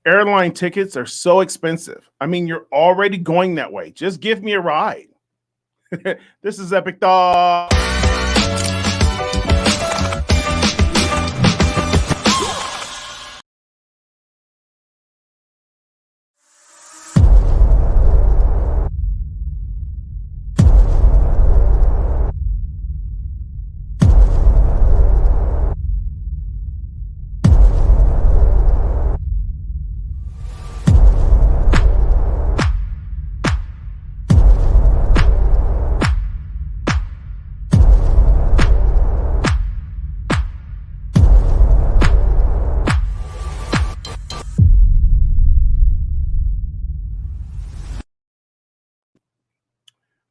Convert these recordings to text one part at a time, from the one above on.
Airline tickets are so expensive. I mean, you're already going that way. Just give me a ride. This is Epic Thought.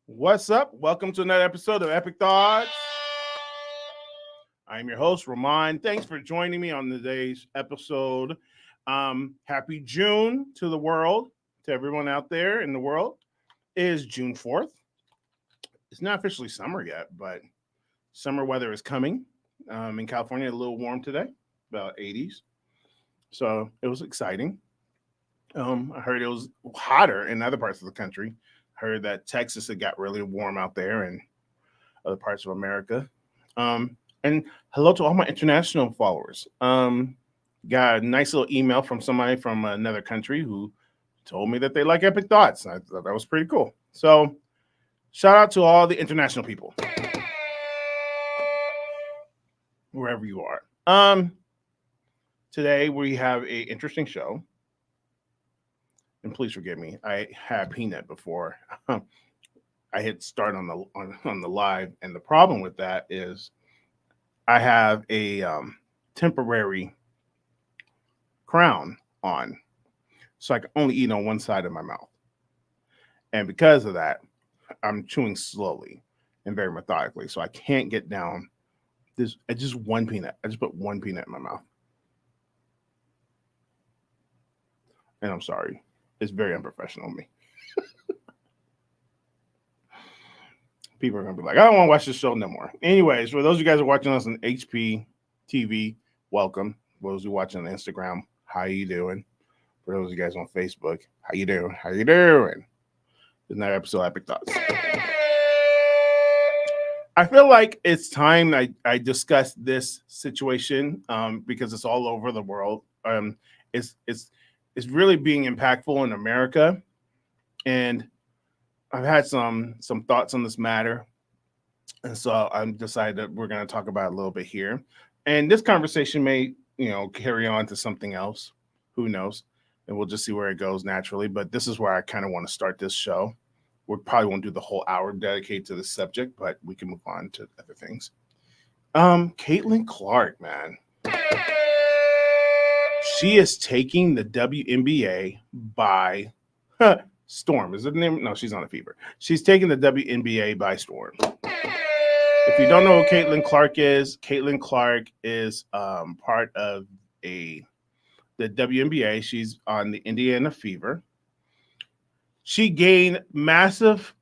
What's up? Welcome to another episode of Epic Thoughts. I'm your host, Rohmon. Thanks for joining me on today's episode. Happy June to the world, to everyone out there in the world. It is June 4th. It's not officially summer yet, but summer weather is coming. In California, a little warm today, about 80s. So it was exciting. I heard it was hotter in other parts of the country. Heard that Texas, it got really warm out there and other parts of America. And hello to all my international followers. Got a nice little email from somebody from another country who told me that they like Epic Thoughts. I thought that was pretty cool. So shout out to all the international people, wherever you are. Today we have an interesting show. And please forgive me. I had peanut before I hit start on the live, and the problem with that is I have a temporary crown on, so I can only eat on one side of my mouth, and because of that, I'm chewing slowly and very methodically, so I can't get down this. Just one peanut. I just put one peanut in my mouth, and I'm sorry. It's very unprofessional of me. People are going to be like, I don't want to watch this show no more. Anyways, for those of you guys who are watching us on HP TV, welcome. For those who are watching on Instagram, how you doing? For those of you guys on Facebook, how you doing? How you doing? It's another episode of Epic Thoughts. I feel like it's time I discuss this situation because it's all over the world. It's really being impactful in America, and I've had some thoughts on this matter, and so I'm decided that we're going to talk about it a little bit here. And this conversation may, carry on to something else. Who knows? And we'll just see where it goes naturally. But this is where I kind of want to start this show. We probably won't do the whole hour dedicated to this subject, but we can move on to other things. Caitlin Clark, man. She is taking the WNBA by storm. Is it the name? No, she's on a fever. She's taking the WNBA by storm. If you don't know who Caitlin Clark is part of the WNBA. She's on the Indiana Fever. She gained massive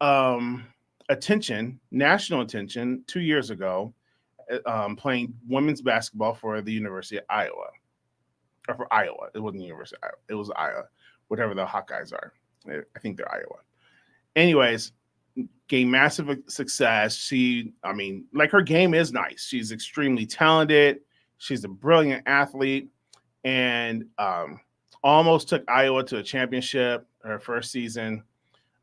attention, national attention, 2 years ago, playing women's basketball for the University of Iowa. Or for Iowa. It wasn't the University of Iowa. It was Iowa, whatever the Hawkeyes are. I think they're Iowa. Anyways, gained massive success. Her game is nice. She's extremely talented. She's a brilliant athlete, and almost took Iowa to a championship her first season.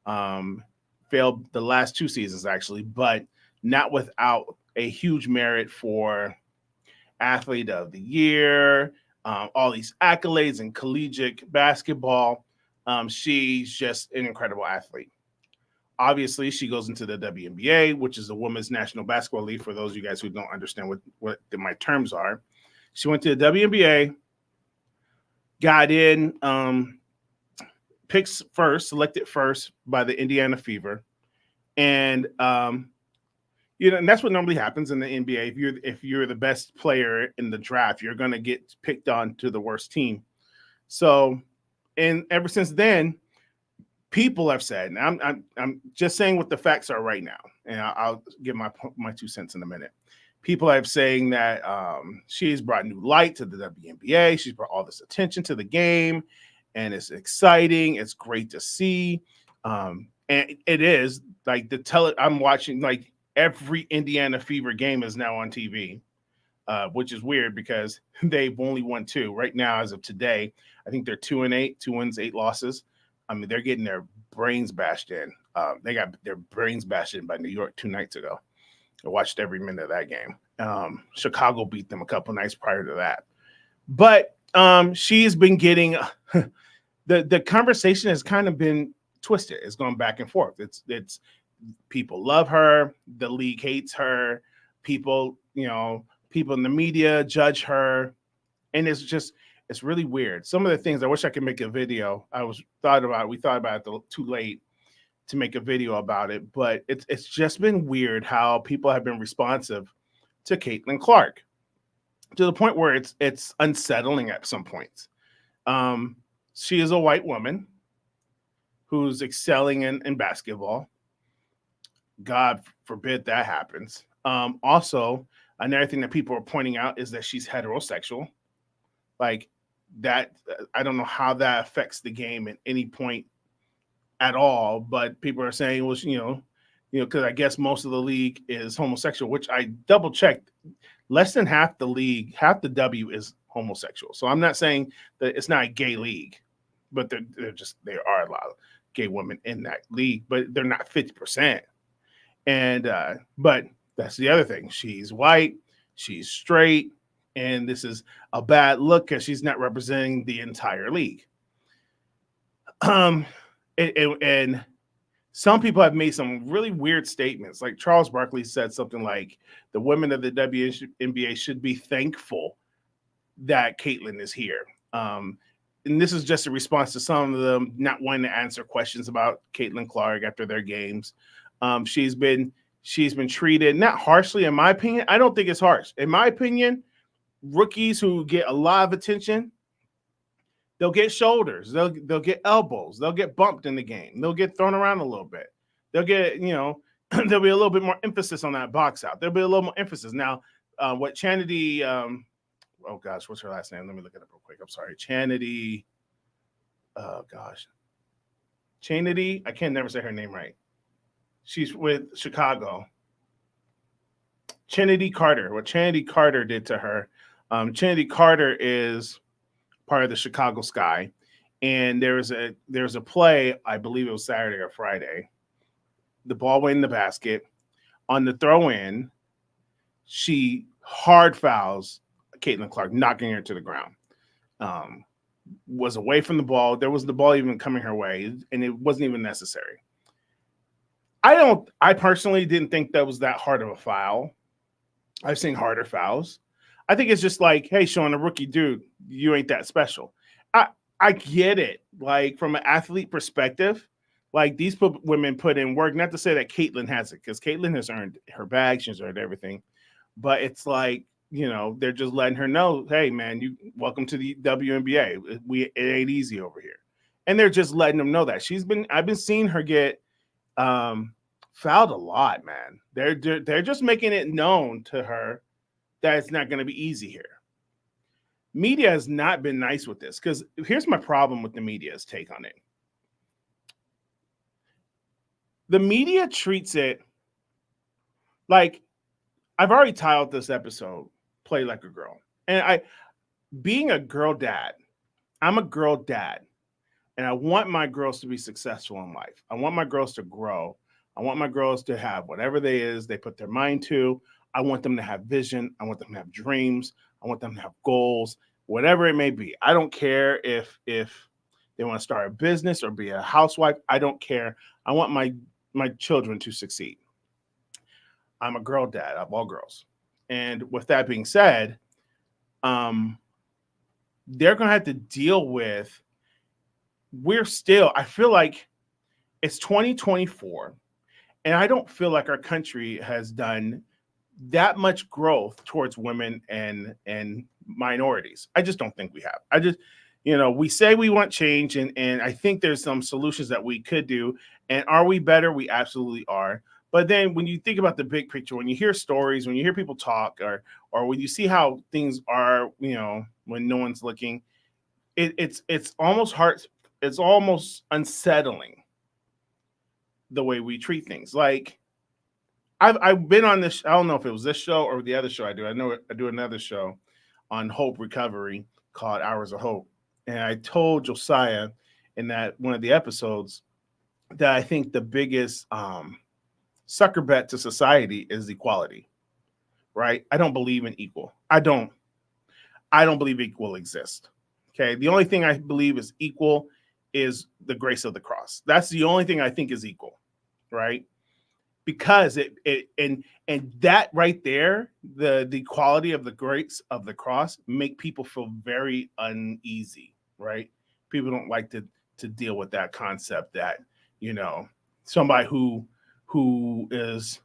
Failed the last 2 seasons, actually, but not without a huge merit for Athlete of the Year, all these accolades in collegiate basketball. She's just an incredible athlete. Obviously, she goes into the WNBA, which is the Women's National Basketball League, for those of you guys who don't understand what my terms are. She went to the WNBA, got in, selected first by the Indiana Fever. And, and that's what normally happens in the NBA. If you're the best player in the draft, you're going to get picked on to the worst team. So, and ever since then, people have said, and I'm just saying what the facts are right now, and I'll give my 2 cents in a minute. People have saying that she's brought new light to the WNBA. She's brought all this attention to the game, and it's exciting. It's great to see. And it is like I'm watching like every Indiana Fever game is now on TV, which is weird because they've only won 2 right now as of today. I think they're 2-8, 2 wins, 8 losses. I mean, they're getting their brains bashed in. They got their brains bashed in by New York 2 nights ago. I watched every minute of that game. Chicago beat them a couple nights prior to that. But she's been getting the conversation has kind of been twisted. It's going back and forth. It's people love her, the league hates her, people in the media judge her, and it's really weird. Some of the things I wish I could make a video. We thought about it too late to make a video about it, but it's just been weird how people have been responsive to Caitlin Clark to the point where it's unsettling at some points. She is a white woman who's excelling in basketball. God forbid that happens. Also, another thing that people are pointing out is that she's heterosexual. Like that, I don't know how that affects the game at any point at all, but people are saying, well, because I guess most of the league is homosexual, which I double checked. Less than half the league, half the W is homosexual. So I'm not saying that it's not a gay league, but there are a lot of gay women in that league, but they're not 50%. And but that's the other thing. She's white, she's straight, and this is a bad look because she's not representing the entire league. And some people have made some really weird statements. Like Charles Barkley said something like, the women of the WNBA should be thankful that Caitlin is here. And this is just a response to some of them not wanting to answer questions about Caitlin Clark after their games. She's been treated not harshly, in my opinion. I don't think it's harsh. In my opinion, rookies who get a lot of attention, they'll get shoulders, they'll get elbows, they'll get bumped in the game, they'll get thrown around a little bit. They'll get, there'll be a little bit more emphasis on that box out. There'll be a little more emphasis. Now, what Chanity, oh gosh, what's her last name? Let me look it up real quick. I'm sorry. Chanity, Chanity, I can never say her name right. She's with Chicago. Chanity Carter. What Chanity Carter did to her. Chanity Carter is part of the Chicago Sky, and there's a play. I believe it was Saturday or Friday. The ball went in the basket. On the throw in, she hard fouls Caitlin Clark, knocking her to the ground. Was away from the ball. There was the ball even coming her way, and it wasn't even necessary. I personally didn't think that was that hard of a foul. I've seen harder fouls. I think it's just like, hey, Sean, a rookie dude, you ain't that special. I get it. Like from an athlete perspective, like these women put in work. Not to say that Caitlin has it, because Caitlin has earned her bag, she's earned everything. But it's like, they're just letting her know, hey, man, you welcome to the WNBA. It ain't easy over here, and they're just letting them know that I've been seeing her get fouled a lot, man. They're just making it known to her that it's not going to be easy here. Media has not been nice with this, because here's my problem with the media's take on it. The media treats it like, I've already titled this episode, Play Like a Girl. And being a girl dad, I'm a girl dad, and I want my girls to be successful in life. I want my girls to grow. I want my girls to have whatever they put their mind to. I want them to have vision. I want them to have dreams. I want them to have goals, whatever it may be. I don't care if they want to start a business or be a housewife. I don't care. I want my children to succeed. I'm a girl dad of all girls. And with that being said, they're going to have to deal with, I feel like it's 2024, and I don't feel like our country has done that much growth towards women and minorities. I just don't think we have. We say we want change, and I think there's some solutions that we could do. And are we better? We absolutely are. But then when you think about the big picture, when you hear stories, when you hear people talk, or when you see how things are, when no one's looking, it's almost hard it's almost unsettling the way we treat things. Like I've been on this. I don't know if it was this show or the other show I do. I know I do another show on hope recovery called Hours of Hope, and I told Josiah in that one of the episodes that I think the biggest sucker bet to society is equality. Right? I don't believe in equal. I don't. I don't believe equal exists. Okay. The only thing I believe is equal is the grace of the cross. That's the only thing I think is equal. Right? Because and that right there, the quality of the grace of the cross make people feel very uneasy, right? People don't like to deal with that concept that, you know, somebody who is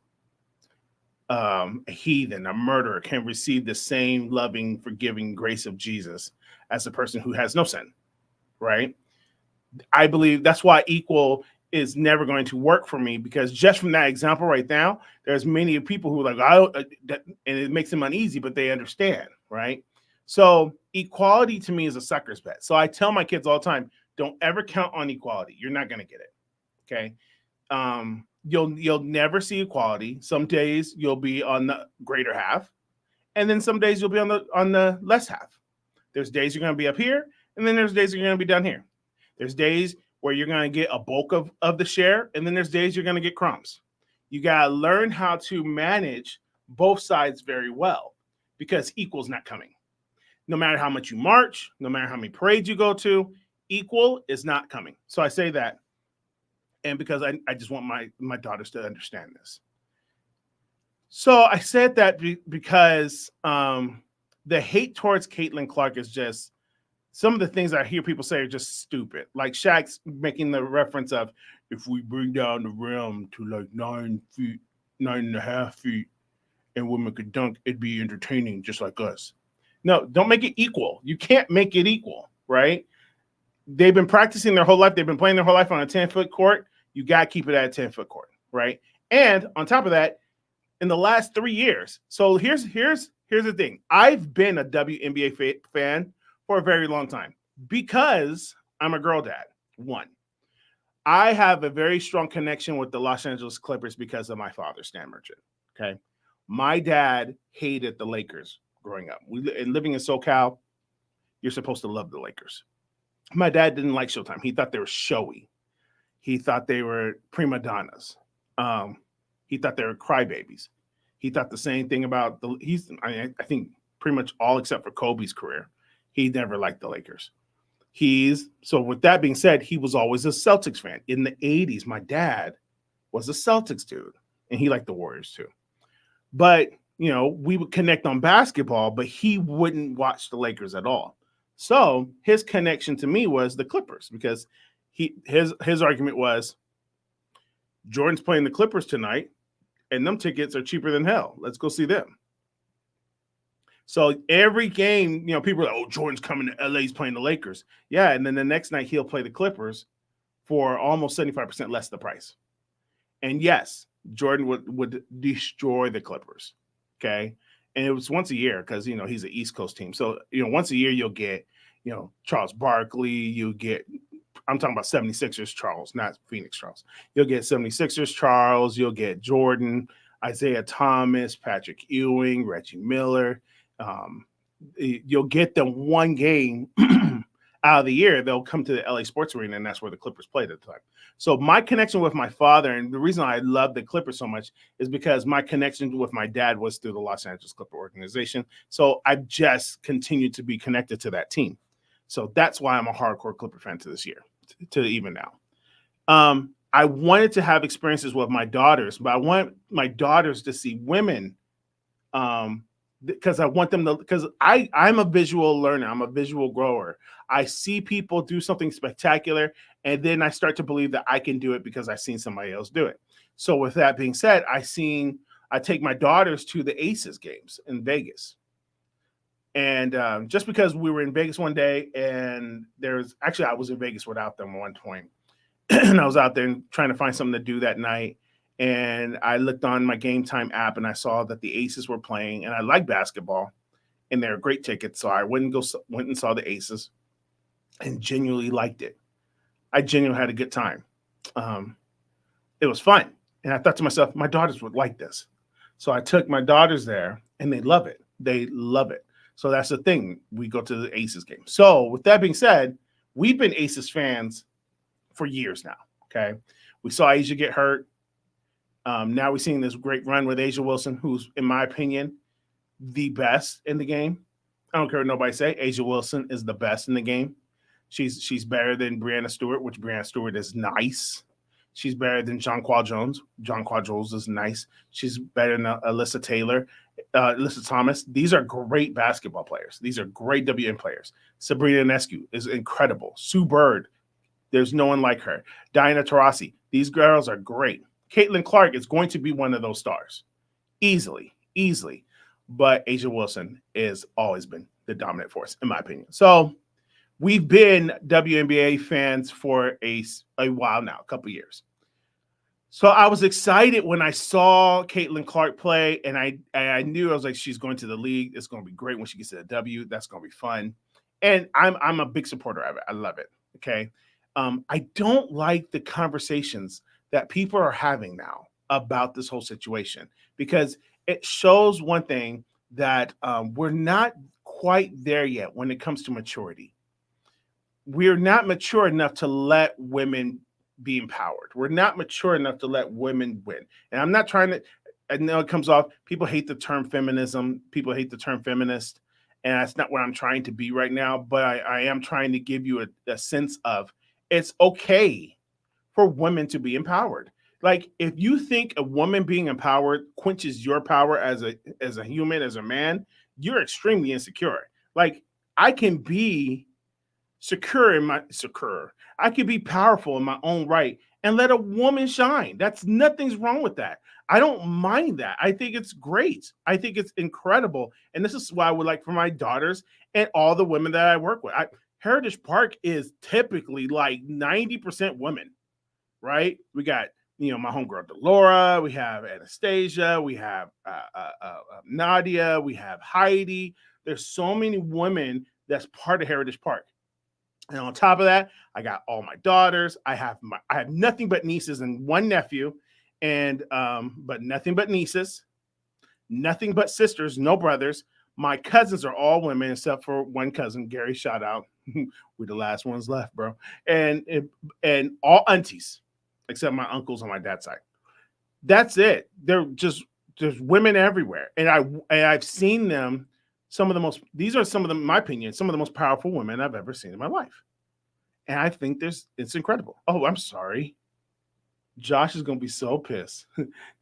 a heathen, a murderer, can receive the same loving, forgiving grace of Jesus as a person who has no sin, right? I believe that's why equal is never going to work for me, because just from that example right now, there's many people who are like, and it makes them uneasy, but they understand, right? So equality to me is a sucker's bet. So I tell my kids all the time, don't ever count on equality. You're not going to get it. Okay. You'll never see equality. Some days you'll be on the greater half, and then some days you'll be on the less half. There's days you're going to be up here, and then there's days you're going to be down here. There's days where you're going to get a bulk of the share, and then there's days you're going to get crumbs. You got to learn how to manage both sides very well, because equal's not coming. No matter how much you march, no matter how many parades you go to, equal is not coming. So I say that, and because I just want my daughters to understand this. So I said that because the hate towards Caitlin Clark is just, some of the things I hear people say are just stupid. Like Shaq's making the reference of, if we bring down the rim to like 9.5 feet, and women could dunk, it'd be entertaining just like us. No, don't make it equal. You can't make it equal, right? They've been practicing their whole life. They've been playing their whole life on a 10-foot court. You got to keep it at a 10-foot court, right? And on top of that, in the last 3 years, so here's the thing. I've been a WNBA fan for a very long time because I'm a girl dad. One, I have a very strong connection with the Los Angeles Clippers because of my father, Stan Merchant. Okay. My dad hated the Lakers growing up. And living in SoCal, you're supposed to love the Lakers. My dad didn't like Showtime. He thought they were showy. He thought they were prima donnas. He thought they were crybabies. He thought the same thing about I think pretty much all except for Kobe's career. He never liked the Lakers. So with that being said, he was always a Celtics fan. In the 80s, my dad was a Celtics dude, and he liked the Warriors too. But, we would connect on basketball, but he wouldn't watch the Lakers at all. So his connection to me was the Clippers, because his argument was, Jordan's playing the Clippers tonight, and them tickets are cheaper than hell. Let's go see them. So every game, people are like, oh, Jordan's coming to LA, he's playing the Lakers. Yeah, and then the next night he'll play the Clippers for almost 75% less the price. And yes, Jordan would destroy the Clippers, okay? And it was once a year because, he's an East Coast team. So, once a year you'll get, Charles Barkley, I'm talking about 76ers Charles, not Phoenix Charles. You'll get 76ers Charles, you'll get Jordan, Isaiah Thomas, Patrick Ewing, Reggie Miller. You'll get them one game out of the year. They'll come to the LA Sports Arena, and that's where the Clippers played at the time. So my connection with my father, and the reason I love the Clippers so much, is because my connection with my dad was through the Los Angeles Clipper organization. So I've just continued to be connected to that team. So that's why I'm a hardcore Clipper fan to this year, to even now. I wanted to have experiences with my daughters, but I want my daughters to see women, because I want them to, because I'm a visual learner. I'm a visual grower. I see people do something spectacular, and then I start to believe that I can do it because I've seen somebody else do it. So with that being said, I take my daughters to the Aces games in Vegas. And just because we were in Vegas one day, and I was in Vegas without them at one point. And I was out there trying to find something to do that night. And I looked on my Game Time app, and I saw that the Aces were playing, and I like basketball, and they're great tickets. So I went and saw the Aces and genuinely liked it. I genuinely had a good time. Um, it was fun. And I thought to myself, my daughters would like this. So I took my daughters there and they love it. They love it. So that's the thing. We go to the Aces game. So with that being said, we've been Aces fans for years now. Okay. We saw Asia get hurt. Now we're seeing this great run with Asia Wilson, who's, in my opinion, the best in the game. I don't care what nobody say. Asia Wilson is the best in the game. She's better than Brianna Stewart, which Brianna Stewart is nice. She's better than Jonquil Jones. Jonquil Jones is nice. She's better than Alyssa Taylor, Alyssa Thomas. These are great basketball players. These are great WN players. Sabrina Ionescu is incredible. Sue Bird, there's no one like her. Diana Taurasi, these girls are great. Caitlin Clark is going to be one of those stars. Easily. But Asia Wilson has always been the dominant force, in my opinion. So we've been WNBA fans for a while now, a couple years. So I was excited when I saw Caitlin Clark play, and I knew, I was like, she's going to the league. It's going to be great when she gets to the W. That's going to be fun. And I'm a big supporter of it. I love it. Okay. I don't like the conversations that people are having now about this whole situation, because it shows one thing, that we're not quite there yet when it comes to maturity. We're not mature enough to let women be empowered. We're not mature enough to let women win. And I'm not trying to, I know it comes off, people hate the term feminism, people hate the term feminist, and that's not what I'm trying to be right now, but I am trying to give you a sense of, it's okay for women to be empowered. Like, if you think a woman being empowered quenches your power as a human, as a man, you're extremely insecure. Like, I can be I can be powerful in my own right and let a woman shine. Nothing's wrong with that. I don't mind that. I think it's great. I think it's incredible. And this is why I would like for my daughters and all the women that I work with. Heritage Park is typically like 90% women, right? We got, my homegirl Delora, we have Anastasia, we have Nadia, we have Heidi. There's so many women that's part of Heritage Park. And on top of that, I got all my daughters. I have nothing but nieces and one nephew, and but nothing but nieces, nothing but sisters, no brothers. My cousins are all women except for one cousin, Gary. Shout out, we're the last ones left, bro. And all aunties except my uncles on my dad's side. That's it. There's women everywhere, and I've seen them. These are some of them, in my opinion, some of the most powerful women I've ever seen in my life. And I think it's incredible. Oh, I'm sorry. Josh is going to be so pissed.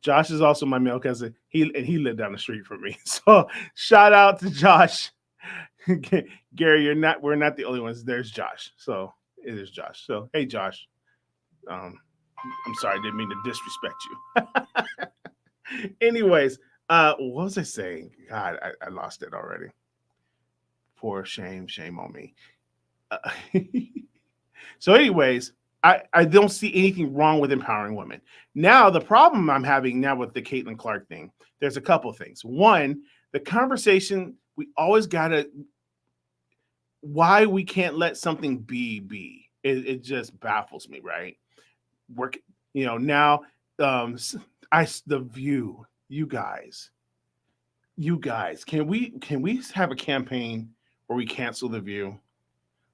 Josh is also my male cousin. He lived down the street from me. So shout out to Josh. Gary, we're not the only ones. There's Josh. So it is Josh. So, hey, Josh. I'm sorry. I didn't mean to disrespect you. Anyways, what was I saying? God, I lost it already. Poor shame on me. So anyways, I don't see anything wrong with empowering women. Now, the problem I'm having now with the Caitlin Clark thing, there's a couple of things. One, the conversation, we always why we can't let something be. It just baffles me, right? Now, The View, you guys, can we have a campaign where we cancel The View?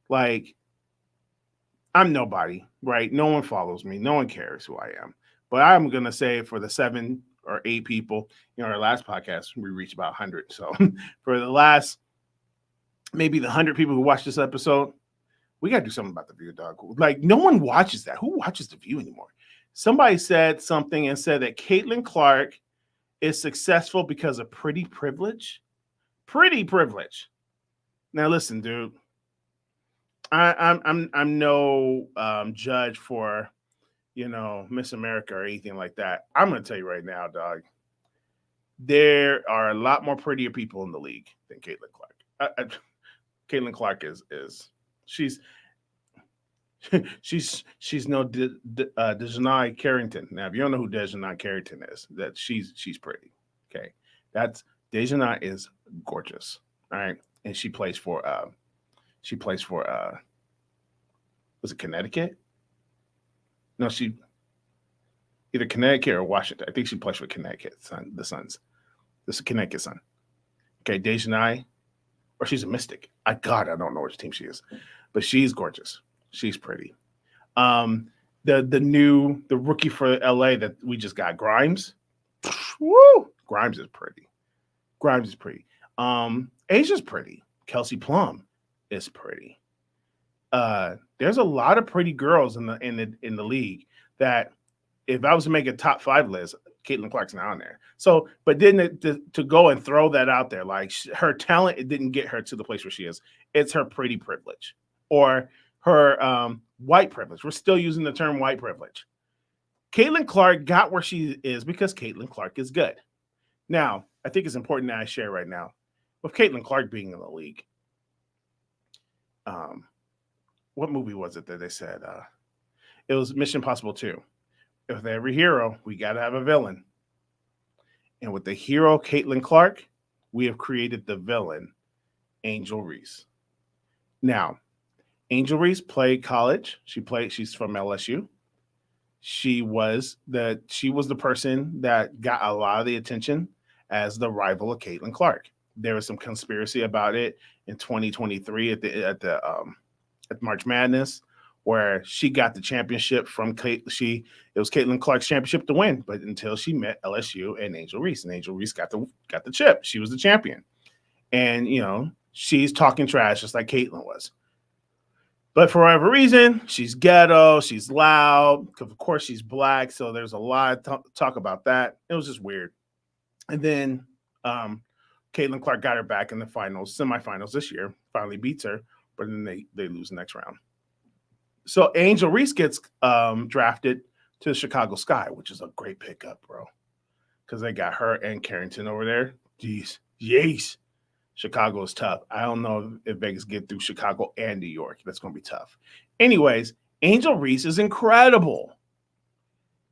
Like, I'm nobody, right? No one follows me. No one cares who I am. But I'm going to say, for the 7 or 8 people, our last podcast, we reached about 100. So for the last, maybe the 100 people who watched this episode, we got to do something about The View, dog. Like, no one watches that. Who watches The View anymore? Somebody said something and said that Caitlin Clark is successful because of pretty privilege. Pretty privilege. Now, listen, dude. I'm no judge for, Miss America or anything like that. I'm gonna tell you right now, dog. There are a lot more prettier people in the league than Caitlin Clark. Caitlin Clark is she's no Dejanai Carrington. Now, if you don't know who Dejanai Carrington is, that she's pretty. Okay, Dejanai is gorgeous. All right, and she plays for was it Connecticut? No, she either Connecticut or Washington. I think she plays for Connecticut. The Suns. This is Connecticut Sun. Okay, Dejanai, or she's a Mystic. God, I don't know which team she is, but she's gorgeous. She's pretty. Um, the rookie for LA that we just got, Grimes. Woo! Grimes is pretty. Grimes is pretty. Asia's pretty. Kelsey Plum is pretty. There's a lot of pretty girls in the league that if I was to make a top 5 list, Caitlin Clark's not on there. So, but then to go and throw that out there, like her talent, it didn't get her to the place where she is. It's her pretty privilege or her white privilege. We're still using the term white privilege. Caitlin Clark got where she is because Caitlin Clark is good. Now, I think it's important that I share right now with Caitlin Clark being in the league. What movie was it that they said? It was Mission Impossible 2. With every hero, we got to have a villain. And with the hero, Caitlin Clark, we have created the villain, Angel Reese. Now, Angel Reese played college. She's from LSU. She was the person that got a lot of the attention as the rival of Caitlin Clark. There was some conspiracy about it in 2023 at March Madness, where she got the championship from it was Caitlin Clark's championship to win, but until she met LSU and Angel Reese got the chip. She was the champion. And she's talking trash just like Caitlin was. But for whatever reason, she's ghetto, she's loud, because of course she's black, so there's a lot of talk about that. It was just weird. And then Caitlin Clark got her back in the semifinals this year, finally beats her, but then they lose the next round. So Angel Reese gets drafted to the Chicago Sky, which is a great pickup, bro, because they got her and Carrington over there. Jeez. Chicago is tough. I don't know if Vegas get through Chicago and New York. That's going to be tough. Anyways, Angel Reese is incredible.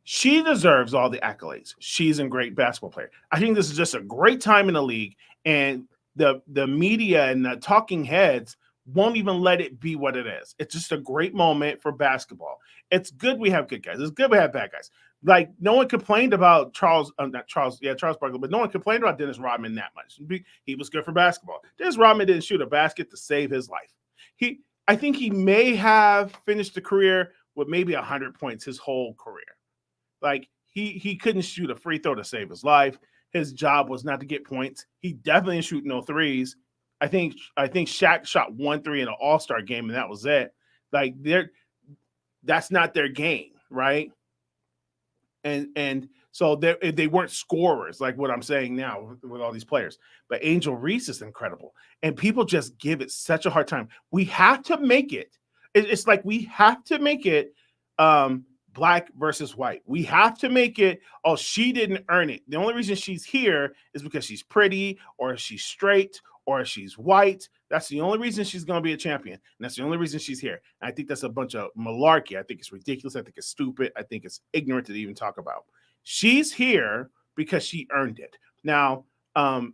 She deserves all the accolades. She's a great basketball player. I think this is just a great time in the league, and the media and the talking heads won't even let it be what it is. It's just a great moment for basketball. It's good we have good guys. It's good we have bad guys. Like, no one complained about Charles Barkley, but no one complained about Dennis Rodman that much. He was good for basketball. Dennis Rodman didn't shoot a basket to save his life. I think he may have finished the career with maybe 100 points his whole career. Like, he couldn't shoot a free throw to save his life. His job was not to get points. He definitely didn't shoot no threes. I think Shaq shot 1 3 in an All-Star game, and that was it. Like, that's not their game, right? And so they weren't scorers, like what I'm saying now with all these players. But Angel Reese is incredible, and people just give it such a hard time. We have to make it. It's like we have to make it black versus white. We have to make it, oh, she didn't earn it. The only reason she's here is because she's pretty, or she's straight, or she's white. That's the only reason she's going to be a champion. And that's the only reason she's here. And I think that's a bunch of malarkey. I think it's ridiculous. I think it's stupid. I think it's ignorant to even talk about. She's here because she earned it. Now,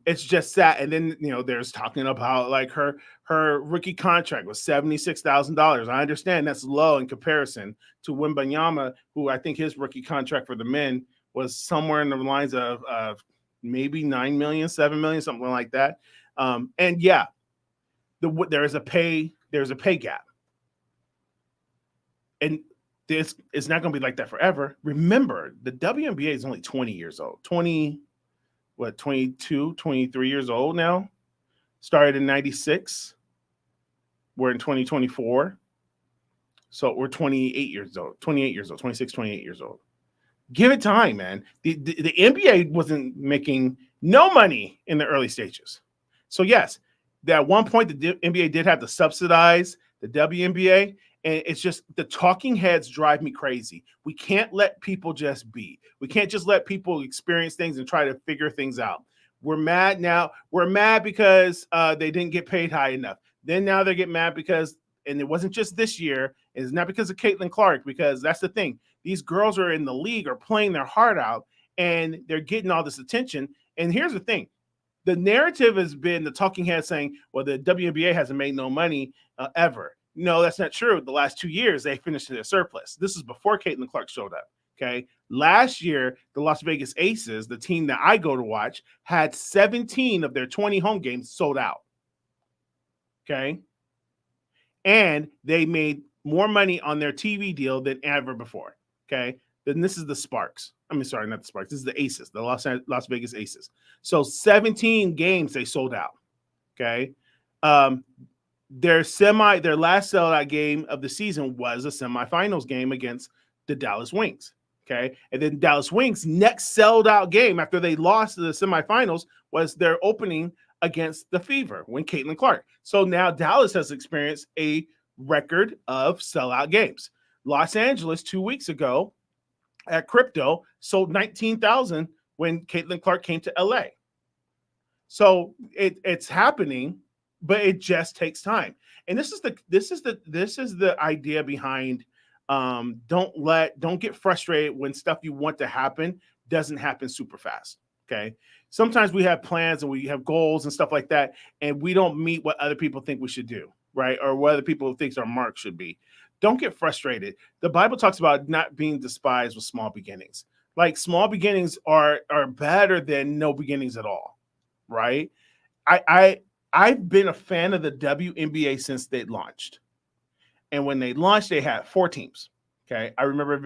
it's just sad. And then, there's talking about like her rookie contract was $76,000. I understand that's low in comparison to Wnba, who I think his rookie contract for the men was somewhere in the lines of maybe 9 million, 7 million, something like that. And yeah, there's a pay gap, and this is not going to be like that forever. Remember, the WNBA is only 20 years old, 22, 23 years old now. Started in 96. We're in 2024. So we're 28 years old, 26, 28 years old. Give it time, man. The NBA wasn't making no money in the early stages. So yes, at one point the NBA did have to subsidize the WNBA, and it's just the talking heads drive me crazy. We can't let people just be. We can't just let people experience things and try to figure things out. We're mad now. We're mad because they didn't get paid high enough. Then now they get mad because, and it wasn't just this year, it's not because of Caitlin Clark, because that's the thing. These girls are in the league, are playing their heart out, and they're getting all this attention. And here's the thing. The narrative has been the talking head saying, well, the WNBA hasn't made no money ever. No, that's not true. The last 2 years, they finished in a surplus. This is before Caitlin Clark showed up. Okay. Last year, the Las Vegas Aces, the team that I go to watch, had 17 of their 20 home games sold out. Okay. And they made more money on their TV deal than ever before. Okay. Then this is the Sparks. I mean, sorry, not the Sparks. This is the Aces, the Las Vegas Aces. So 17 games they sold out. Okay. Their last sellout game of the season was a semifinals game against the Dallas Wings. Okay. And then Dallas Wings' next sold out game after they lost to the semifinals was their opening against the Fever when Caitlin Clark. So now Dallas has experienced a record of sellout games. Los Angeles 2 weeks ago at Crypto sold 19,000 when Caitlin Clark came to LA. So it's happening, but it just takes time. And this is the idea behind don't get frustrated when stuff you want to happen doesn't happen super fast. Okay. Sometimes we have plans and we have goals and stuff like that, and we don't meet what other people think we should do, right? Or what other people think our mark should be. Don't get frustrated. The Bible talks about not being despised with small beginnings. Like small beginnings are better than no beginnings at all, right? I've been a fan of the WNBA since they launched. And when they launched, they had 4 teams. Okay. I remember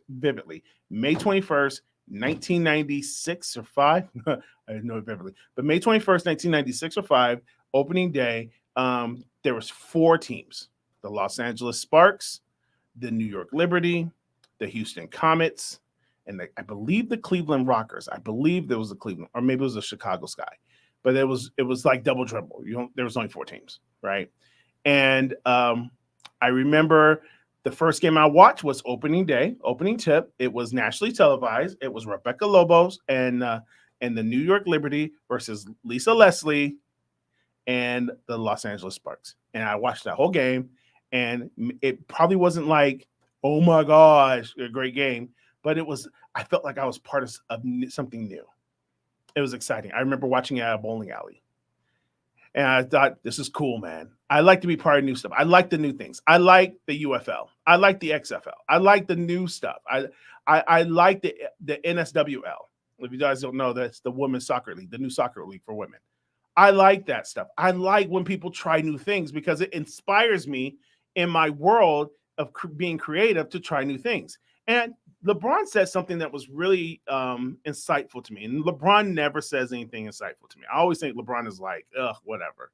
vividly. May 21st, 1996 or 5. I didn't know vividly. But May 21st, 1996 or 5, opening day, there was 4 teams. The Los Angeles Sparks, the New York Liberty, the Houston Comets, and I believe the Cleveland Rockers. I believe there was a Cleveland, or maybe it was a Chicago Sky. But it was like double dribble. There was only 4 teams, right? And I remember the first game I watched was opening day, opening tip. It was nationally televised. It was Rebecca Lobos and the New York Liberty versus Lisa Leslie and the Los Angeles Sparks. And I watched that whole game, and it probably wasn't like, oh my gosh, a great game, but I felt like I was part of something new. It was exciting. I remember watching it at a bowling alley. And I thought, this is cool, man. I like to be part of new stuff. I like the new things. I like the UFL. I like the XFL. I like the new stuff. I like the NSWL. If you guys don't know, that's the women's soccer league, the new soccer league for women. I like that stuff. I like when people try new things because it inspires me in my world of being creative to try new things. And LeBron said something that was really insightful to me. And LeBron never says anything insightful to me. I always think LeBron is like, ugh, whatever.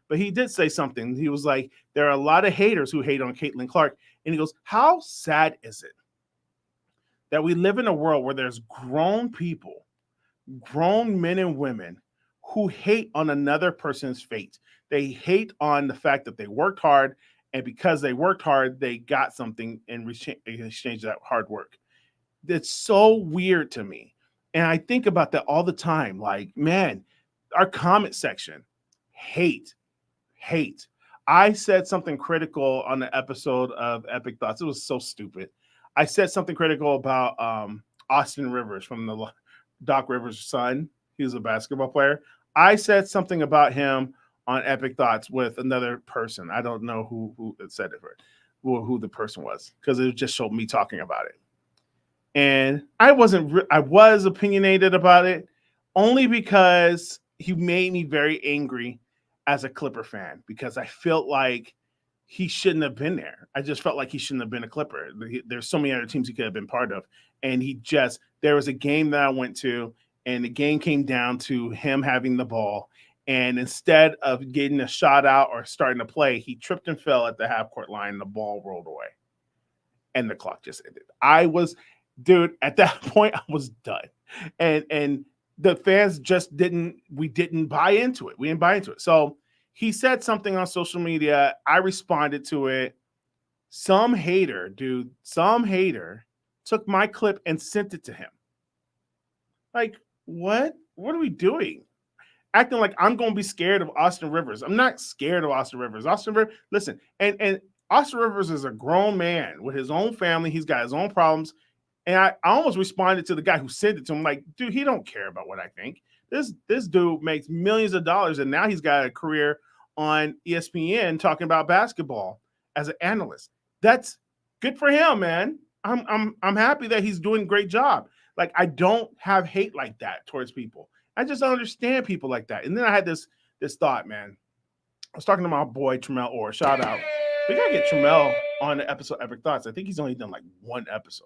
But he did say something. He was like, there are a lot of haters who hate on Caitlin Clark. And he goes, how sad is it that we live in a world where there's grown people, grown men and women who hate on another person's fate. They hate on the fact that they worked hard, and because they worked hard, they got something in exchange for that hard work. That's so weird to me. And I think about that all the time. Like, man, our comment section, hate. I said something critical on the episode of Epic Thoughts. It was so stupid. I said something critical about Austin Rivers from the Doc Rivers' son. He was a basketball player. I said something about him on Epic Thoughts with another person. I don't know who said it, who the person was, because it just showed me talking about it. And I was opinionated about it only because he made me very angry as a Clipper fan, because I felt like he shouldn't have been there. I just felt like he shouldn't have been a Clipper. There's so many other teams he could have been part of. And there was a game that I went to, and the game came down to him having the ball. And instead of getting a shot out or starting to play, he tripped and fell at the half court line, and the ball rolled away. And the clock just ended. At that point, I was done. And the fans just didn't buy into it. We didn't buy into it. So he said something on social media. I responded to it. Some hater took my clip and sent it to him. Like, what? What are we doing? Acting like I'm going to be scared of Austin Rivers. I'm not scared of Austin Rivers. Listen, and Austin Rivers is a grown man with his own family. He's got his own problems. And I almost responded to the guy who sent it to him, like, dude, he don't care about what I think. This dude makes millions of dollars, and now he's got a career on ESPN talking about basketball. as an analyst. That's good for him, man. I'm happy that he's doing a great job. Like, I don't have hate like that towards people. I just don't understand people like that. And then I had this thought, man. I was talking to my boy Tremel Orr. Shout out. We gotta get Tremel on the episode Epic Thoughts. I think he's only done like one episode.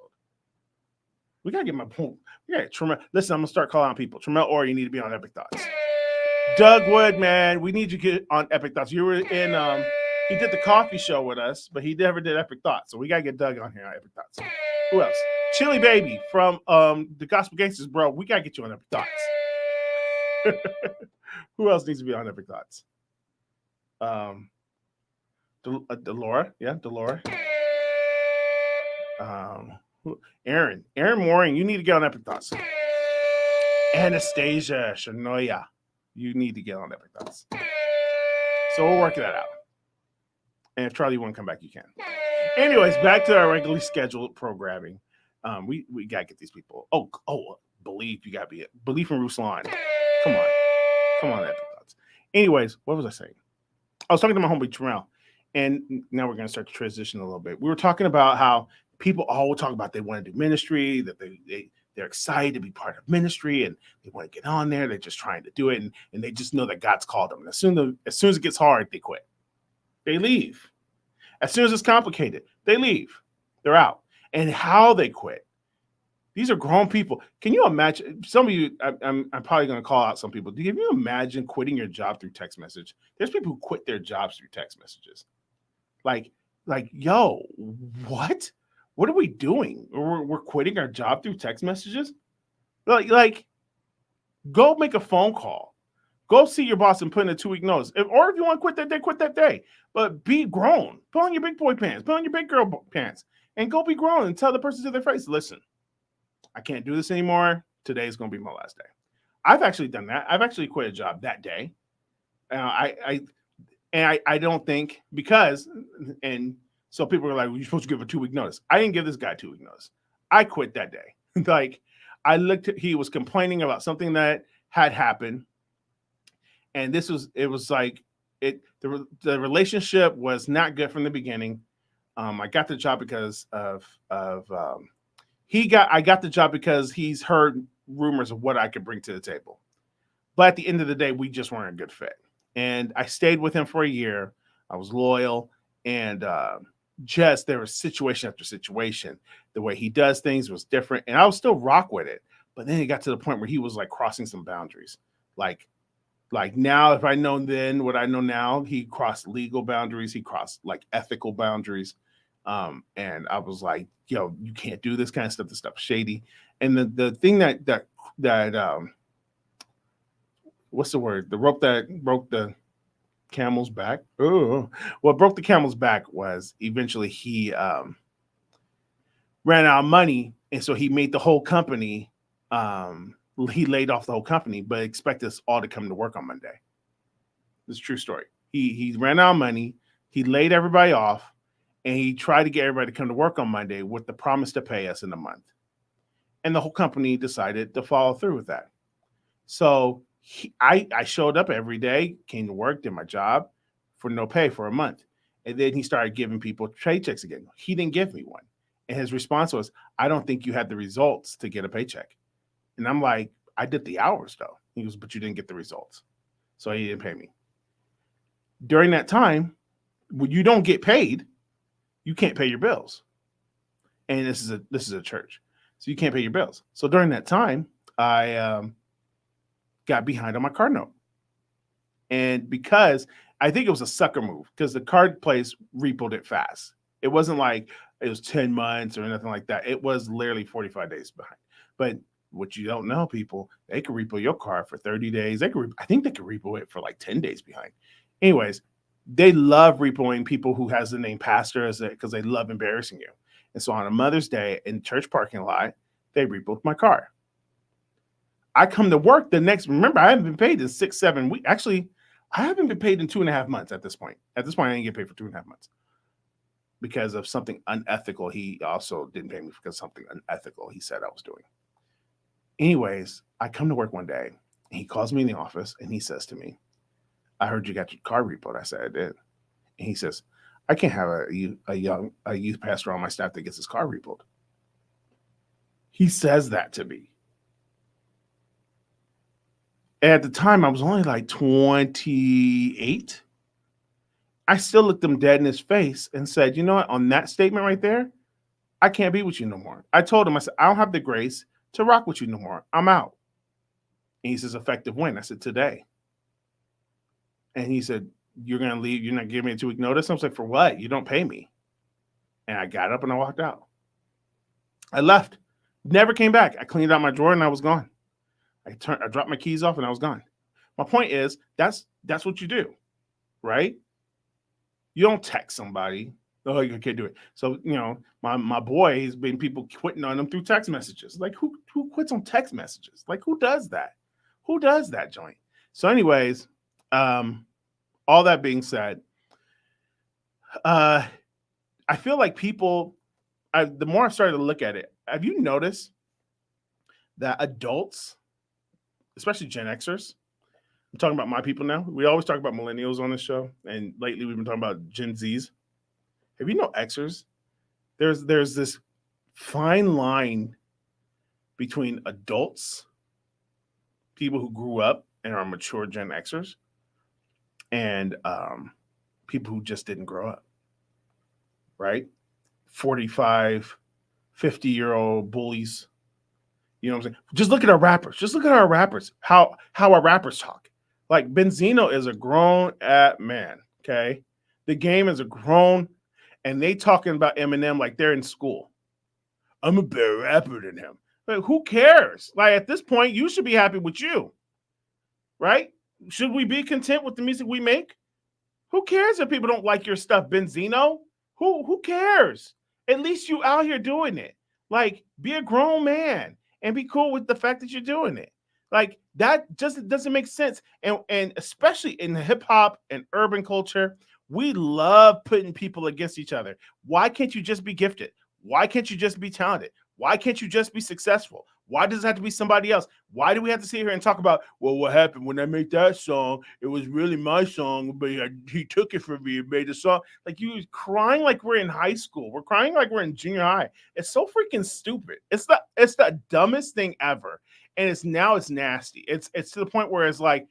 We gotta get my point. Yeah, Tremel. Listen, I'm gonna start calling out people. Tremel Orr, you need to be on Epic Thoughts. Doug Wood, man, we need you to get on Epic Thoughts. You were in he did the coffee show with us, but he never did Epic Thoughts. So we gotta get Doug on here on Epic Thoughts. Who else? Chili Baby from the Gospel Gangsters, bro. We gotta get you on Epic Thoughts. Who else needs to be on Epic Thoughts? Delora, yeah, Delora. Aaron Mooring, you need to get on Epic Thoughts. Anastasia Shanoya, you need to get on Epic Thoughts. So we'll work that out. And if Charlie won't come back, you can. Anyways, back to our regularly scheduled programming. We gotta get these people. Oh, Believe, you gotta be it. Believe from Ruslan. Come on, Epic Thoughts. Anyways, what was I saying? I was talking to my homeboy Terrell, and now we're gonna start to transition a little bit. We were talking about how people all talk about they want to do ministry, that they're excited to be part of ministry, and they want to get on there. They're just trying to do it, and they just know that God's called them. And as soon as it gets hard, they quit. They leave. As soon as it's complicated, they leave. They're out. And how they quit. These are grown people. Can you imagine? Some of you, I'm probably going to call out some people. Do you imagine quitting your job through text message? There's people who quit their jobs through text messages. Like, yo, what? What are we doing? We're quitting our job through text messages? Like, go make a phone call. Go see your boss and put in a 2-week notice. Or if you want to quit that day, quit that day. But be grown. Put on your big boy pants. Put on your big girl pants. And go be grown and tell the person to their face, listen, I can't do this anymore. Today's going to be my last day. I've actually done that. I've actually quit a job that day. I don't think because, and so people are like, well, you're supposed to give a 2-week notice. I didn't give this guy a 2-week notice. I quit that day. Like, I looked at, he was complaining about something that had happened. And the relationship was not good from the beginning. I got the job because I got the job because he's heard rumors of what I could bring to the table. But at the end of the day, we just weren't a good fit. And I stayed with him for a year. I was loyal, and there was situation after situation. The way he does things was different, and I was still rock with it. But then it got to the point where he was like crossing some boundaries. Like now, if I know then what I know now, he crossed legal boundaries. He crossed like ethical boundaries. And I was like, yo, you can't do this kind of stuff. This stuff's shady. And the thing that what's the word? The rope that broke the camel's back. Oh, what broke the camel's back was eventually he ran out of money. And so he made the whole company, he laid off the whole company, but expect us all to come to work on Monday. This is a true story. He ran out of money. He laid everybody off, and he tried to get everybody to come to work on Monday with the promise to pay us in a month. And the whole company decided to follow through with that. So I showed up every day, came to work, did my job for no pay for a month. And then he started giving people paychecks again. He didn't give me one. And his response was, I don't think you had the results to get a paycheck. And I'm like, I did the hours though. He goes, but you didn't get the results. So he didn't pay me. During that time, when you don't get paid, you can't pay your bills. And this is a church. So you can't pay your bills. So during that time, I got behind on my car note. And because I think it was a sucker move, because the card place repoed it fast. It wasn't like it was 10 months or anything like that. It was literally 45 days behind. But what you don't know, people, they could repo your car for 30 days. I think they could repo it for like 10 days behind. Anyways, they love repoing people who has the name pastor because they love embarrassing you. And so on a Mother's Day in church parking lot, they repoed my car. I come to work remember, I haven't been paid in 6-7 weeks. Actually, I haven't been paid in 2.5 months at this point. At this point, I didn't get paid for 2.5 months because of something unethical. He also didn't pay me because something unethical he said I was doing. Anyways, I come to work one day, and he calls me in the office, and he says to me, I heard you got your car repoed. I said, I did. And he says, I can't have a youth pastor on my staff that gets his car repoed. He says that to me. And at the time, I was only like 28. I still looked him dead in his face and said, you know what? On that statement right there, I can't be with you no more. I told him, I said, I don't have the grace to rock with you no more. I'm out. And he says, effective when? I said, today. And he said, you're going to leave. You're not giving me a 2-week notice. I was like, for what? You don't pay me. And I got up and I walked out. I left. Never came back. I cleaned out my drawer and I was gone. I dropped my keys off and I was gone. My point is, that's what you do, right? You don't text somebody. Oh, you can't do it. So, my boy has been people quitting on him through text messages. Like, who quits on text messages? Like, who does that? Who does that joint? So anyways, all that being said, I feel like people, the more I've started to look at it, have you noticed that adults, especially Gen Xers, I'm talking about my people now. We always talk about millennials on this show, and lately we've been talking about Gen Zs. Have you know Xers? There's this fine line between adults, people who grew up and are mature Gen Xers, and people who just didn't grow up, right? 45, 50-year-old bullies. You know what I'm saying? Just look at our rappers. Just look at our rappers, how our rappers talk. Like Benzino is a grown man, okay? The game is a grown, and they talking about Eminem like they're in school. I'm a better rapper than him. Like, who cares? Like, at this point, you should be happy with you, right? Should we be content with the music we make? Who cares if people don't like your stuff, Benzino? Who cares? At least you out here doing it. Like, be a grown man and be cool with the fact that you're doing it. Like, that just doesn't make sense. And especially in hip hop and urban culture, we love putting people against each other. Why can't you just be gifted? Why can't you just be talented? Why can't you just be successful? Why does it have to be somebody else? Why do we have to sit here and talk about, well, what happened when I made that song? It was really my song, but he took it from me and made a song. Like, you crying like we're in high school. We're crying like we're in junior high. It's so freaking stupid. It's the dumbest thing ever. And it's nasty. It's to the point where it's like,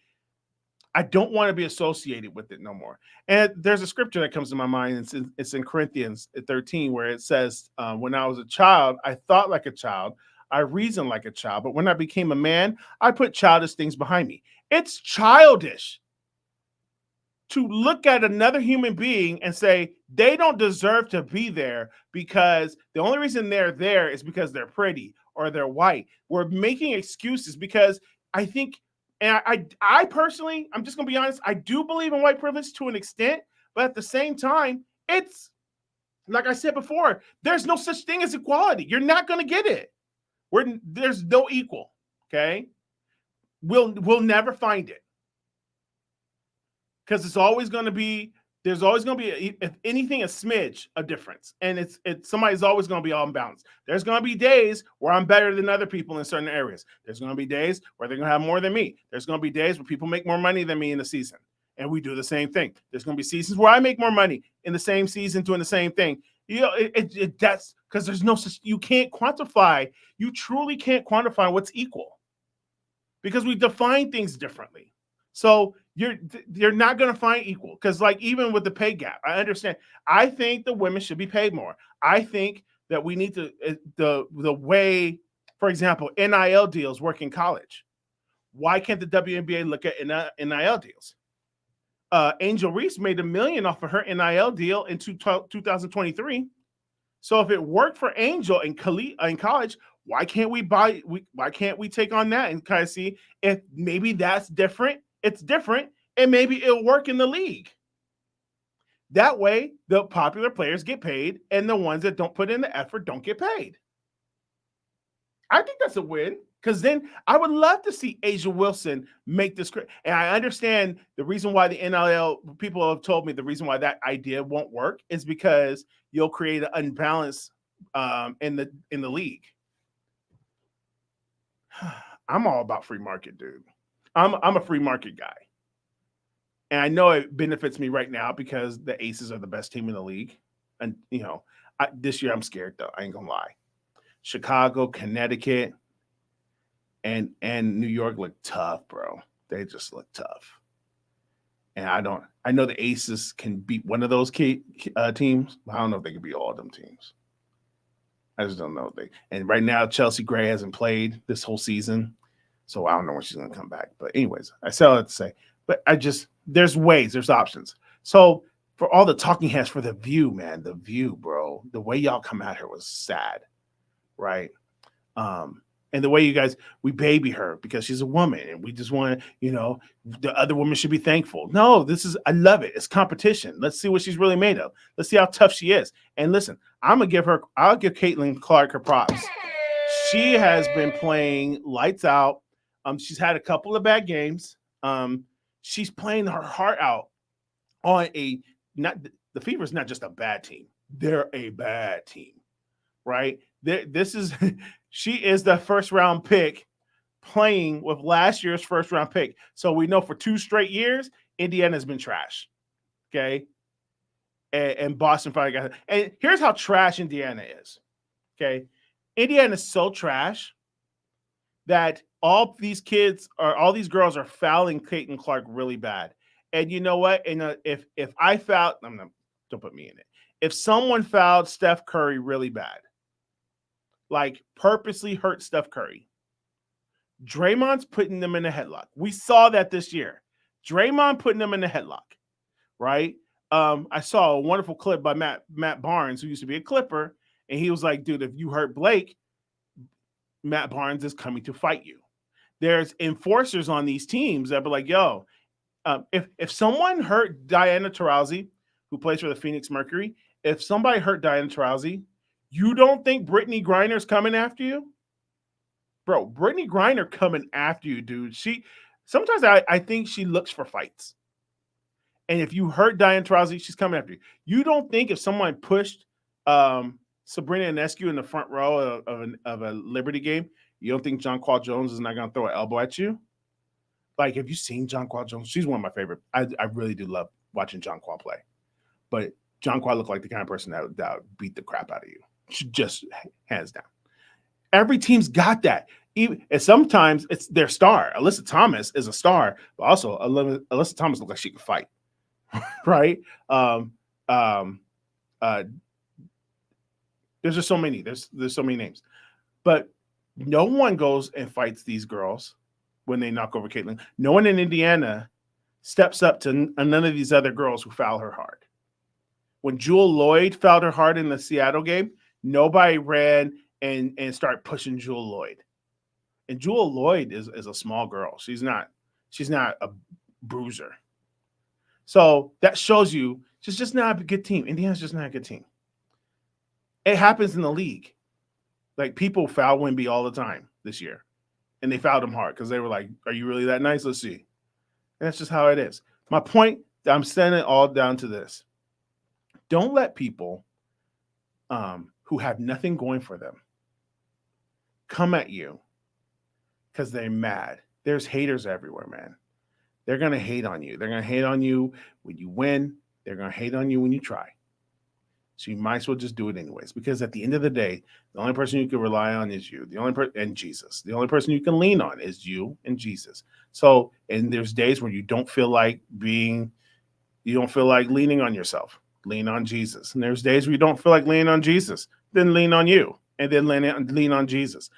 I don't want to be associated with it no more. And there's a scripture that comes to my mind. It's in Corinthians 13, where it says, when I was a child, I thought like a child. I reasoned like a child. But when I became a man, I put childish things behind me. It's childish to look at another human being and say they don't deserve to be there because the only reason they're there is because they're pretty or they're white. We're making excuses because I think, and I personally, I'm just going to be honest, I do believe in white privilege to an extent, but at the same time, it's, like I said before, there's no such thing as equality. You're not going to get it. There's no equal, okay? We'll never find it. Because there's always going to be, if anything, a smidge of difference. And somebody's always going to be on balance. There's going to be days where I'm better than other people in certain areas. There's going to be days where they're going to have more than me. There's going to be days where people make more money than me in the season. And we do the same thing. There's going to be seasons where I make more money in the same season doing the same thing. You know, that's because there's no such, you can't quantify, you truly can't quantify what's equal because we define things differently. So you're not going to find equal because, like, even with the pay gap, I understand. I think the women should be paid more. I think that we need to the way, for example, NIL deals work in college. Why can't the WNBA look at NIL deals? Angel Reese made $1 million off of her NIL deal in 2023. So if it worked for Angel in college, why can't we take on that and kind of see if maybe that's different? It's different, and maybe it'll work in the league. That way, the popular players get paid, and the ones that don't put in the effort don't get paid. I think that's a win, because then I would love to see Asia Wilson make this. And I understand the reason why the NIL people have told me the reason why that idea won't work is because you'll create an unbalance in the league. I'm all about free market, dude. I'm a free market guy. And I know it benefits me right now because the Aces are the best team in the league. And, this year I'm scared, though. I ain't going to lie. Chicago, Connecticut, and New York look tough, bro. They just look tough. And I know the Aces can beat one of those teams, but I don't know if they can beat all of them teams. I just don't know. And right now, Chelsea Gray hasn't played this whole season, so I don't know when she's going to come back. But anyways, I still have to say. But there's ways, there's options. So for all the talking heads for The View, man, The View, bro, the way y'all come at her was sad, right? And the way you guys, we baby her because she's a woman and we just want to, the other women should be thankful. No, I love it. It's competition. Let's see what she's really made of. Let's see how tough she is. And listen, I'll give Caitlin Clark her props. She has been playing lights out. She's had a couple of bad games. She's playing her heart out on the Fever is not just a bad team. They're a bad team, right? She is the first round pick playing with last year's first round pick. So we know for 2 straight years, Indiana's been trash. Okay. And Boston finally got it. And here's how trash Indiana is. Okay. Indiana is so trash that all these girls are fouling Caitlin Clark really bad. And you know what? And if I fouled, don't put me in it. If someone fouled Steph Curry really bad, like purposely hurt Steph Curry, Draymond's putting them in a headlock. We saw that this year. Draymond putting them in a headlock, right? I saw a wonderful clip by Matt Barnes, who used to be a Clipper, and he was like, dude, if you hurt Blake, Matt Barnes is coming to fight you. There's enforcers on these teams that be like, yo, if someone hurt Diana Taurasi, who plays for the Phoenix Mercury, if somebody hurt Diana Taurasi, you don't think Brittany Griner's coming after you? Bro, Brittany Griner coming after you, dude. Sometimes I think she looks for fights. And if you hurt Diana Taurasi, she's coming after you. You don't think if someone pushed Sabrina Ionescu in the front row of a Liberty game, you don't think Jonquel Jones is not going to throw an elbow at you? Like, have you seen Jonquel Jones? She's one of my favorite. I really do love watching Jonquel play. But Jonquel looked like the kind of person that would beat the crap out of you. Just hands down. Every team's got that. And sometimes it's their star. Alyssa Thomas is a star, but also Alyssa Thomas looks like she can fight, right? There's just so many. There's so many names, but no one goes and fights these girls when they knock over Caitlin. No one in Indiana steps up to none of these other girls who foul her hard. When Jewel Lloyd fouled her hard in the Seattle game, nobody ran and started pushing Jewel Lloyd. And Jewel Lloyd is a small girl. She's not a bruiser. So that shows you she's just not a good team. Indiana's just not a good team. It happens in the league. Like, people foul Wnba all the time this year. And they fouled him hard because they were like, are you really that nice? Let's see. And that's just how it is. My point, I'm sending it all down to this. Don't let people who have nothing going for them come at you because they're mad. There's haters everywhere, man. They're going to hate on you. They're going to hate on you when you win. They're going to hate on you when you try. So you might as well just do it anyways, because at the end of the day, the only person you can rely on is you. And Jesus. The only person you can lean on is you and Jesus. So, and there's days where you don't feel like leaning on yourself. Lean on Jesus. And there's days where you don't feel like leaning on Jesus. Then lean on you, and then lean on Jesus.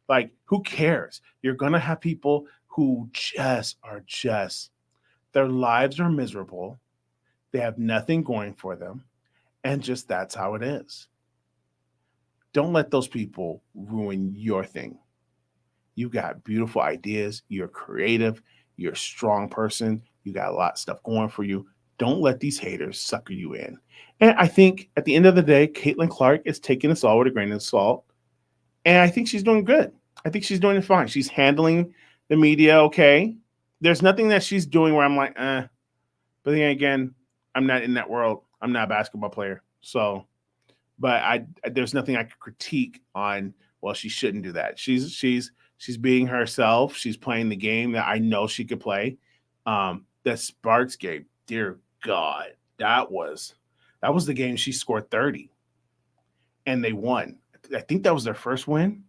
Like, who cares? You're going to have people who their lives are miserable. They have nothing going for them. And just that's how it is. Don't let those people ruin your thing. You got beautiful ideas. You're creative. You're a strong person. You got a lot of stuff going for you. Don't let these haters sucker you in. And I think at the end of the day, Caitlin Clark is taking us all with a grain of salt. And I think she's doing good. I think she's doing fine. She's handling the media okay. There's nothing that she's doing where I'm like, But then again, I'm not in that world. I'm not a basketball player. So, but there's nothing I could critique on, well, she shouldn't do that. She's being herself. She's playing the game that I know she could play. The Sparks game, dear God, that was the game she scored 30 and they won. I think that was their first win.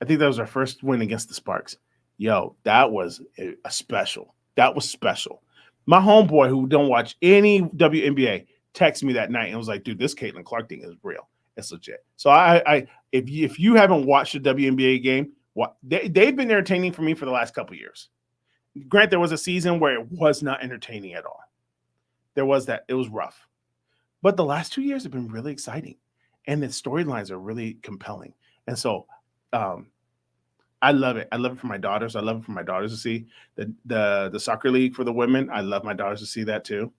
I think that was our first win against the Sparks. Yo, that was a special. That was special. My homeboy who don't watch any WNBA texted me that night and was like, dude, this Caitlin Clark thing is real. It's legit. So if you haven't watched a WNBA game, they've been entertaining for me for the last couple of years. Grant, there was a season where it was not entertaining at all. There was that. It was rough. But the last 2 years have been really exciting. And the storylines are really compelling. And so I love it. I love it for my daughters. I love it for my daughters to see the soccer league for the women. I love my daughters to see that too.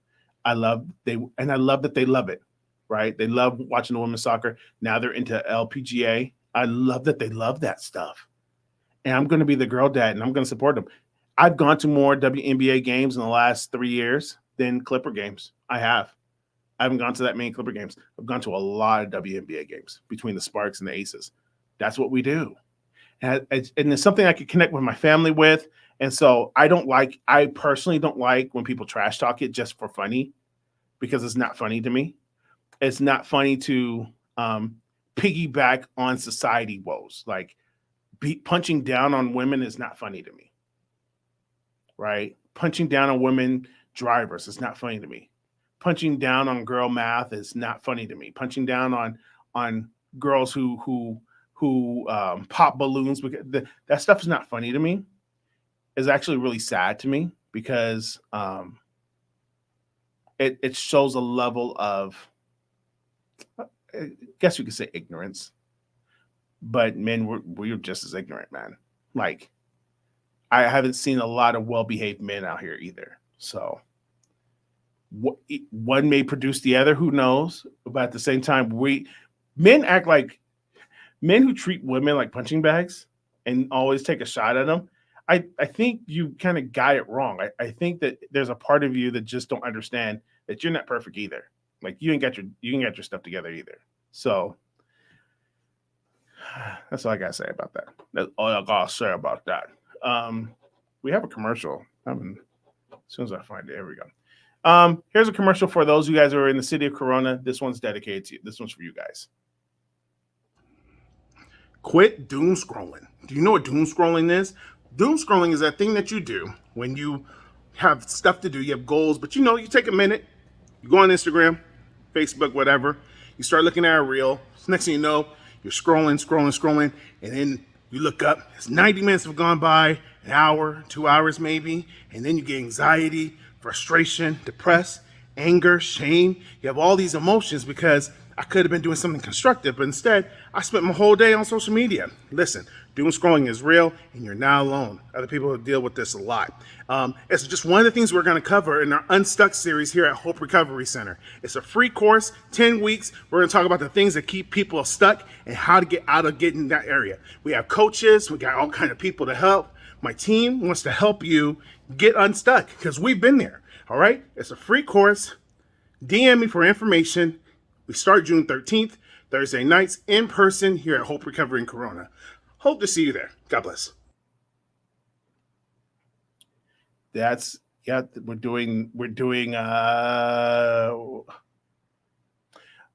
I love that they love it, right? They love watching the women's soccer. Now they're into LPGA. I love that they love that stuff. And I'm going to be the girl dad and I'm going to support them. I've gone to more WNBA games in the last 3 years than Clipper games. I haven't gone to that many Clipper games. I've gone to a lot of WNBA games between the Sparks and the Aces. That's what we do. And it's something I could connect with my family with. And so I personally don't like when people trash talk it just for funny, because it's not funny to me. It's not funny to piggyback on society woes. Like punching down on women is not funny to me. Right? Punching down on women drivers is not funny to me. Punching down on girl math is not funny to me. Punching down on girls who pop balloons, because that stuff is not funny to me. It's actually really sad to me because it shows a level of, I guess you could say, ignorance. But men, we're just as ignorant, man. Like, I haven't seen a lot of well-behaved men out here either. So one may produce the other, who knows? But at the same time, men act like men who treat women like punching bags and always take a shot at them. I think you kind of got it wrong. I think that there's a part of you that just don't understand that you're not perfect either. Like you ain't got your stuff together either. So that's all I gotta say about that. That's all I gotta say about that. We have a commercial. As soon as I find it, here we go. Here's a commercial for those of you guys who are in the city of Corona. This one's dedicated to you. This one's for you guys. Quit doom scrolling. Do you know what doom scrolling is? Doom scrolling is that thing that you do when you have stuff to do, you have goals, but you take a minute, you go on Instagram, Facebook, whatever, you start looking at a reel. Next thing you know, you're scrolling, and then you look up, it's 90 minutes have gone by, an hour, 2 hours maybe, and then you get anxiety, frustration, depressed, anger, shame. You have all these emotions because I could have been doing something constructive, but instead, I spent my whole day on social media. Listen, doom scrolling is real, and you're not alone. Other people deal with this a lot. It's just one of the things we're going to cover in our Unstuck series here at Hope Recovery Center. It's a free course, 10 weeks. We're going to talk about the things that keep people stuck and how to get out of getting that area. We have coaches. We got all kinds of people to help. My team wants to help you get unstuck because we've been there. All right? It's a free course. DM me for information. We start June 13th, Thursday nights, in person here at Hope Recovery in Corona. Hope to see you there. God bless. We're doing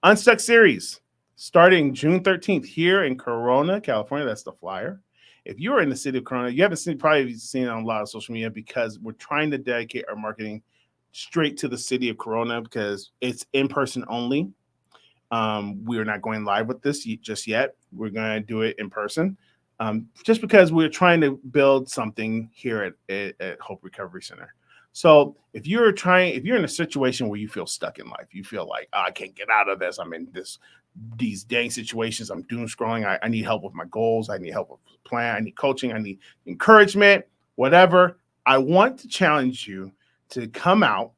Unstuck series starting June 13th here in Corona, California. That's the flyer. If you're in the city of Corona, you haven't probably seen it on a lot of social media because we're trying to dedicate our marketing straight to the city of Corona because it's in person only. We are not going live with this just yet. We're going to do it in person just because we're trying to build something here at Hope Recovery Center. So if you're in a situation where you feel stuck in life, you feel like, I can't get out of this. I'm in these dang situations. I'm doom scrolling. I need help with my goals. I need help with the plan. I need coaching. I need encouragement, whatever. I want to challenge you to come out,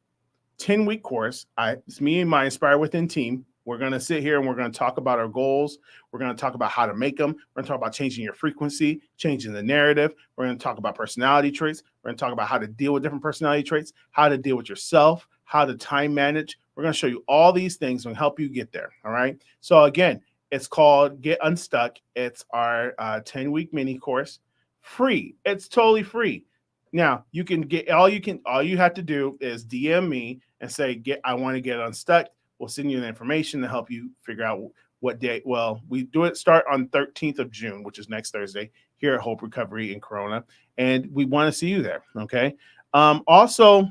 10-week course. It's me and my Inspire Within team. We're going to sit here and we're going to talk about our goals. We're going to talk about how to make them. We're going to talk about changing your frequency, changing the narrative. We're going to talk about personality traits. We're going to talk about how to deal with different personality traits, how to deal with yourself, how to time manage. We're going to show you all these things and help you get there. All right. So again, it's called Get Unstuck. It's our 10-week mini course. Free. It's totally free. Now you can get all you have to do is DM me and say I want to get unstuck. We'll send you the information to help you figure out what day. Well, we do it start on 13th of June, which is next Thursday here at Hope Recovery in Corona, and we want to see you there. Okay. Also,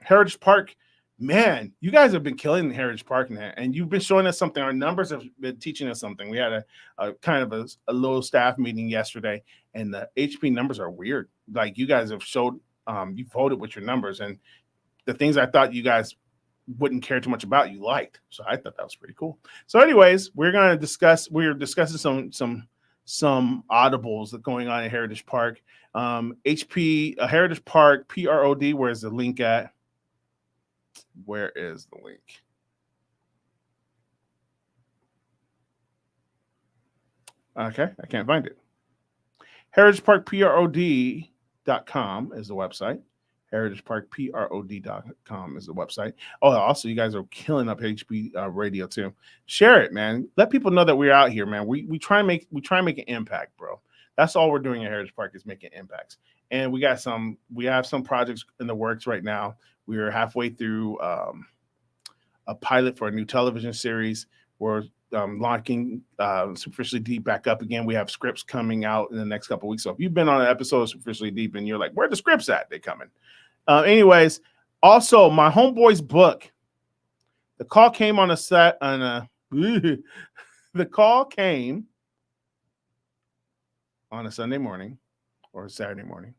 Heritage Park, man, you guys have been killing the Heritage Park now, and you've been showing us something. Our numbers have been teaching us something. We had a kind of a little staff meeting yesterday, and the HP numbers are weird. Like you guys have showed, you voted with your numbers, and the things I thought you guys wouldn't care too much about, you liked. So I thought that was pretty cool. So, anyways, we're discussing some audibles that going on at Heritage Park. Heritage Park PROD. Where's the link at? Where is the link? Okay, I can't find it. HeritageParkPROD.com is the website. HeritageParkPROD.com is the website. Oh, also, you guys are killing up HB radio too. Share it, man. Let people know that we're out here, man. We try and make an impact, bro. That's all we're doing at Heritage Park is making impacts. And we have some projects in the works right now. We are halfway through a pilot for a new television series. We're launching Superficially Deep back up again. We have scripts coming out in the next couple of weeks. So if you've been on an episode of Superficially Deep and you're like, where are the scripts at? They're coming. Anyways, also my homeboy's book. The call came on a set on a. The call came on a Sunday morning or a Saturday morning.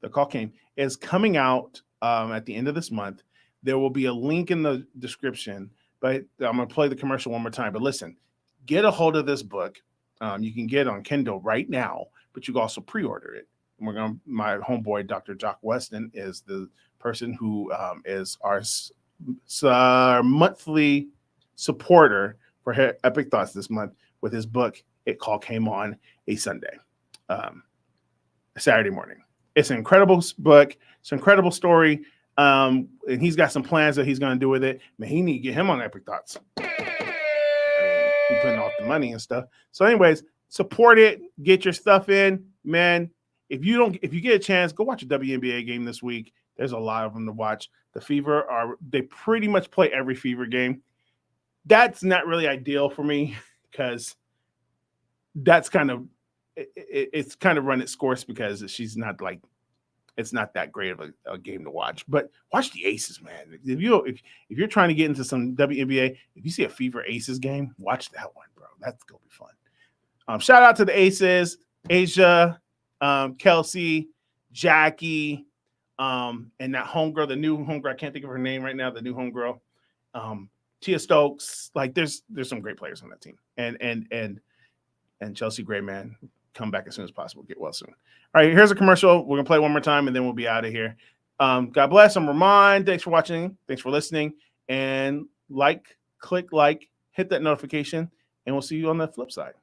The call came. Is coming out at the end of this month. There will be a link in the description. But I'm going to play the commercial one more time. But listen, get a hold of this book. You can get it on Kindle right now, but you can also pre-order it. And my homeboy, Dr. Jock Weston, is the person who is our monthly supporter for Epic Thoughts this month with his book. It came on a Saturday morning. It's an incredible book. It's an incredible story. And he's got some plans that he's going to do with it. Man, he need to get him on Epic Thoughts. I mean, he's putting off the money and stuff. So, anyways, support it. Get your stuff in, man. If you get a chance, go watch a WNBA game this week. There's a lot of them to watch. The Fever they pretty much play every Fever game. That's not really ideal for me because that's it's kind of run its course because she's not like. It's not that great of a game to watch, but watch the Aces, man. If you're trying to get into some WNBA, if you see a Fever Aces game, watch that one, bro. That's gonna be fun. Shout out to the Aces, Asia, Kelsey, Jackie, and that homegirl, the new homegirl. I can't think of her name right now. The new homegirl, Tia Stokes. Like, there's some great players on that team, and Chelsea Gray, man. Come back as soon as possible. Get well soon. All right, here's a commercial. We're going to play one more time, and then we'll be out of here. God bless. I'm Rohmon. Thanks for watching. Thanks for listening. And click like, hit that notification, and we'll see you on the flip side.